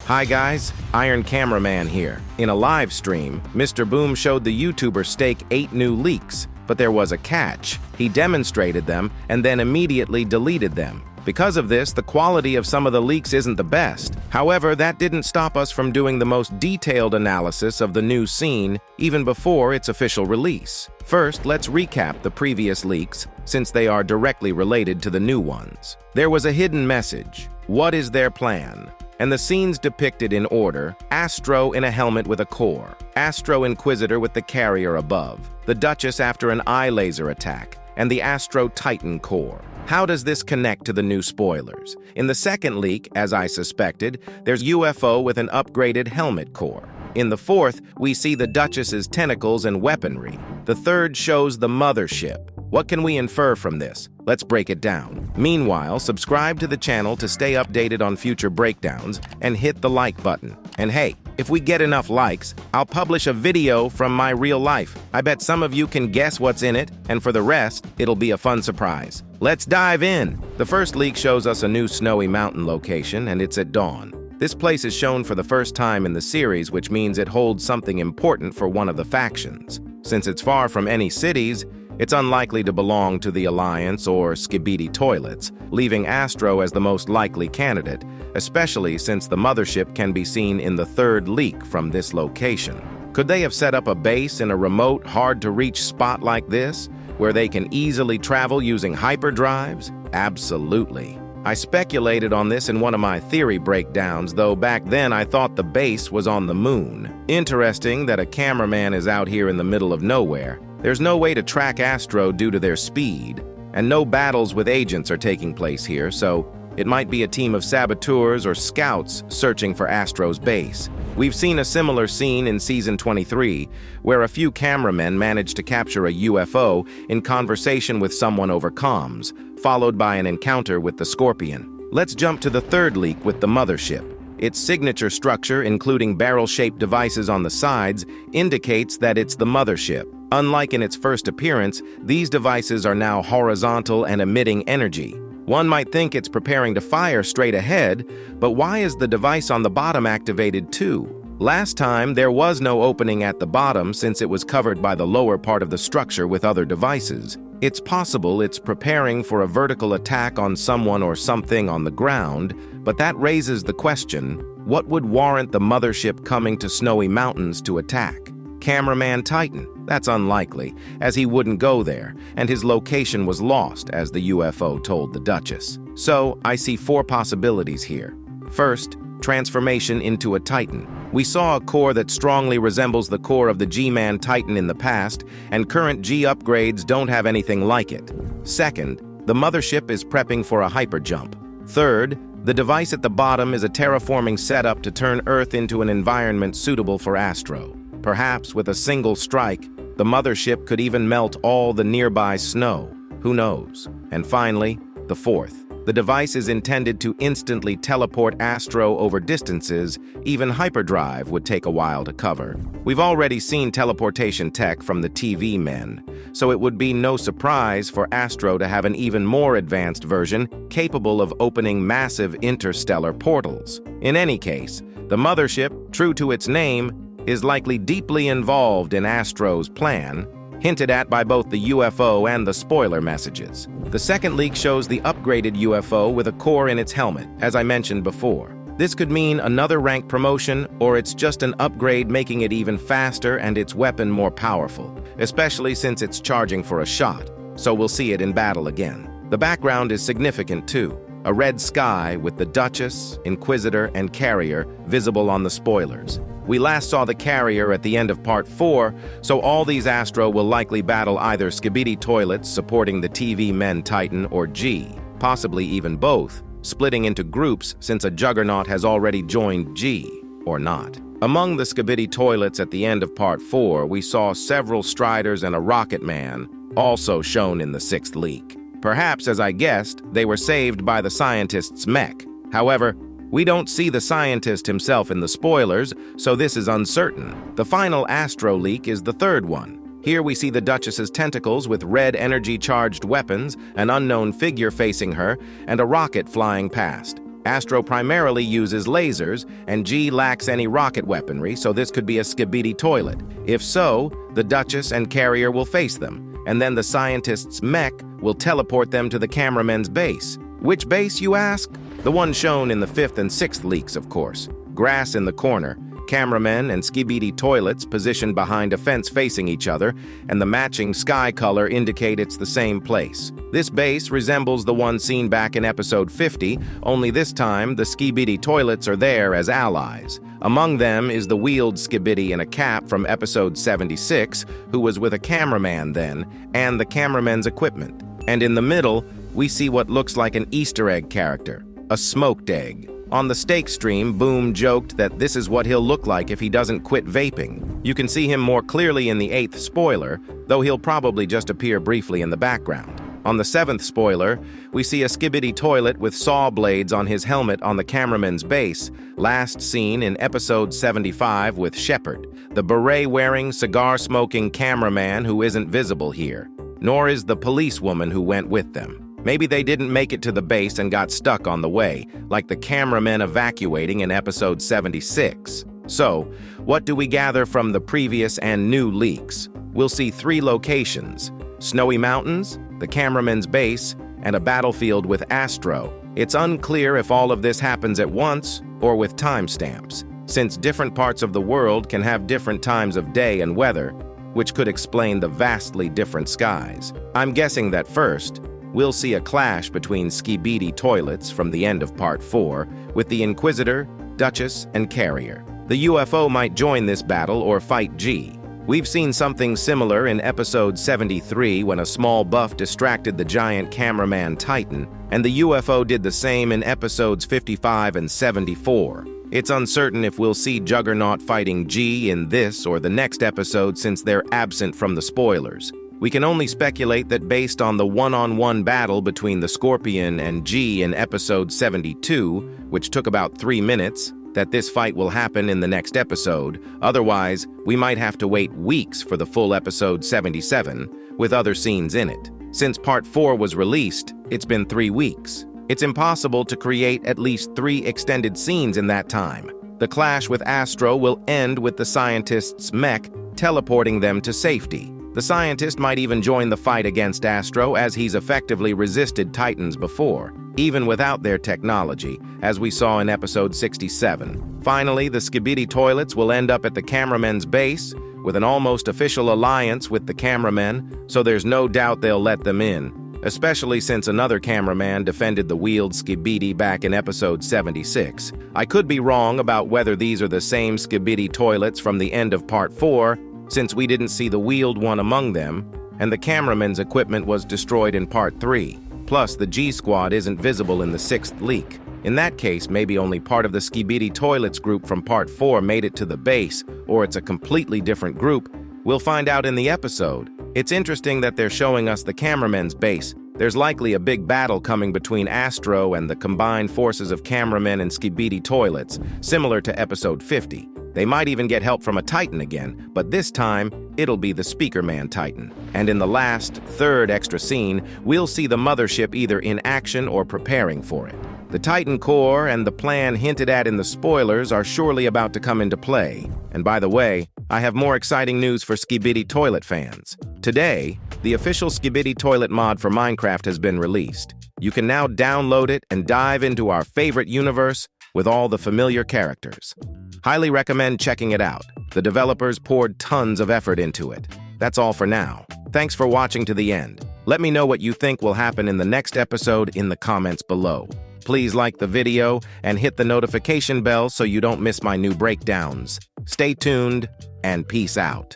Hi guys, Iron Cameraman here. In a live stream, Mr. Boom showed the YouTuber stake 8 new leaks, but there was a catch. He demonstrated them and then immediately deleted them. Because of this, the quality of some of the leaks isn't the best. However, that didn't stop us from doing the most detailed analysis of the new scene even before its official release. First, let's recap the previous leaks, since they are directly related to the new ones. There was a hidden message. What is their plan? And the scenes depicted in order: Astro in a helmet with a core, Astro Inquisitor with the carrier above, the Duchess after an eye laser attack, and the Astro Titan core. How does this connect to the new spoilers? In the second leak, as I suspected, there's UFO with an upgraded helmet core. In the fourth, we see the Duchess's tentacles and weaponry. The third shows the mothership. What can we infer from this? Let's break it down. Meanwhile, subscribe to the channel to stay updated on future breakdowns and hit the like button. And hey, if we get enough likes, I'll publish a video from my real life. I bet some of you can guess what's in it, and for the rest, it'll be a fun surprise. Let's dive in. The first leak shows us a new snowy mountain location, and it's at dawn. This place is shown for the first time in the series, which means it holds something important for one of the factions. Since it's far from any cities, it's unlikely to belong to the Alliance or Skibidi Toilets, leaving Astro as the most likely candidate, especially since the mothership can be seen in the third leak from this location. Could they have set up a base in a remote, hard-to-reach spot like this, where they can easily travel using hyperdrives? Absolutely. I speculated on this in one of my theory breakdowns, though back then I thought the base was on the moon. Interesting that a cameraman is out here in the middle of nowhere. There's no way to track Astro due to their speed, and no battles with agents are taking place here, so it might be a team of saboteurs or scouts searching for Astro's base. We've seen a similar scene in Season 23, where a few cameramen managed to capture a UFO in conversation with someone over comms, followed by an encounter with the Scorpion. Let's jump to the third leak with the mothership. Its signature structure, including barrel-shaped devices on the sides, indicates that it's the mothership. Unlike in its first appearance, these devices are now horizontal and emitting energy. One might think it's preparing to fire straight ahead, but why is the device on the bottom activated too? Last time, there was no opening at the bottom since it was covered by the lower part of the structure with other devices. It's possible it's preparing for a vertical attack on someone or something on the ground, but that raises the question, what would warrant the mothership coming to snowy mountains to attack? Cameraman Titan? That's unlikely, as he wouldn't go there, and his location was lost, as the UFO told the Duchess. So, I see 4 possibilities here. First, transformation into a Titan. We saw a core that strongly resembles the core of the G-Man Titan in the past, and current G upgrades don't have anything like it. Second, the mothership is prepping for a hyperjump. Third, the device at the bottom is a terraforming setup to turn Earth into an environment suitable for Astro. Perhaps with a single strike, the mothership could even melt all the nearby snow. Who knows? And finally, the fourth. The device is intended to instantly teleport Astro over distances even hyperdrive would take a while to cover. We've already seen teleportation tech from the TV men, so it would be no surprise for Astro to have an even more advanced version capable of opening massive interstellar portals. In any case, the mothership, true to its name, is likely deeply involved in Astro's plan, hinted at by both the UFO and the spoiler messages. The second leak shows the upgraded UFO with a core in its helmet, as I mentioned before. This could mean another rank promotion, or it's just an upgrade making it even faster and its weapon more powerful, especially since it's charging for a shot, so we'll see it in battle again. The background is significant too. A red sky with the Duchess, Inquisitor, and Carrier visible on the spoilers. We last saw the Carrier at the end of Part 4, so all these Astro will likely battle either Skibidi Toilets supporting the TV Men Titan or G, possibly even both, splitting into groups since a Juggernaut has already joined G, or not. Among the Skibidi Toilets at the end of Part 4, we saw several Striders and a Rocket Man, also shown in the 6th leak. Perhaps, as I guessed, they were saved by the scientist's mech. However, we don't see the scientist himself in the spoilers, so this is uncertain. The final Astro leak is the third one. Here we see the Duchess's tentacles with red energy-charged weapons, an unknown figure facing her, and a rocket flying past. Astro primarily uses lasers, and G lacks any rocket weaponry, so this could be a Skibidi Toilet. If so, the Duchess and Carrier will face them, and then the scientist's mech will teleport them to the cameraman's base. Which base, you ask? The one shown in the 5th and 6th leaks, of course. Grass in the corner, cameramen and Skibidi Toilets positioned behind a fence facing each other, and the matching sky color indicate it's the same place. This base resembles the one seen back in episode 50, only this time the Skibidi Toilets are there as allies. Among them is the wheeled Skibidi in a cap from episode 76, who was with a cameraman then, and the cameraman's equipment. And in the middle, we see what looks like an Easter egg character, a smoked egg. On the Steak stream, Boom joked that this is what he'll look like if he doesn't quit vaping. You can see him more clearly in the 8th spoiler, though he'll probably just appear briefly in the background. On the 7th spoiler, we see a Skibidi Toilet with saw blades on his helmet on the cameraman's base, last seen in episode 75 with Shepard, the beret-wearing, cigar-smoking cameraman who isn't visible here, nor is the policewoman who went with them. Maybe they didn't make it to the base and got stuck on the way, like the cameramen evacuating in episode 76. So, what do we gather from the previous and new leaks? We'll see 3 locations: Snowy Mountains, the cameraman's base, and a battlefield with Astro. It's unclear if all of this happens at once or with timestamps, since different parts of the world can have different times of day and weather, which could explain the vastly different skies. I'm guessing that first, we'll see a clash between Skibidi Toilets from the end of Part 4 with the Inquisitor, Duchess, and Carrier. The UFO might join this battle or fight G. We've seen something similar in episode 73 when a small buff distracted the giant cameraman Titan, and the UFO did the same in episodes 55 and 74. It's uncertain if we'll see Juggernaut fighting G in this or the next episode since they're absent from the spoilers. We can only speculate that based on the one-on-one battle between the Scorpion and G in episode 72, which took about 3 minutes, that this fight will happen in the next episode. Otherwise, we might have to wait weeks for the full episode 77, with other scenes in it. Since Part 4 was released, it's been 3 weeks. It's impossible to create at least 3 extended scenes in that time. The clash with Astro will end with the scientist's mech teleporting them to safety. The scientist might even join the fight against Astro, as he's effectively resisted Titans before, even without their technology, as we saw in episode 67. Finally, the Skibidi Toilets will end up at the cameraman's base, with an almost official alliance with the cameramen, so there's no doubt they'll let them in, especially since another cameraman defended the wheeled Skibidi back in episode 76. I could be wrong about whether these are the same Skibidi Toilets from the end of Part 4, since we didn't see the wheeled one among them, and the cameraman's equipment was destroyed in Part 3. Plus, the G-Squad isn't visible in the 6th leak. In that case, maybe only part of the Skibidi Toilets group from Part 4 made it to the base, or it's a completely different group. We'll find out in the episode. It's interesting that they're showing us the cameraman's base. There's likely a big battle coming between Astro and the combined forces of cameramen and Skibidi Toilets, similar to episode 50. They might even get help from a Titan again, but this time, it'll be the Speakerman Titan. And in the last, 3rd extra scene, we'll see the mothership either in action or preparing for it. The Titan core and the plan hinted at in the spoilers are surely about to come into play. And by the way, I have more exciting news for Skibidi Toilet fans. Today, the official Skibidi Toilet mod for Minecraft has been released. You can now download it and dive into our favorite universe with all the familiar characters. Highly recommend checking it out. The developers poured tons of effort into it. That's all for now. Thanks for watching to the end. Let me know what you think will happen in the next episode in the comments below. Please like the video and hit the notification bell so you don't miss my new breakdowns. Stay tuned and peace out.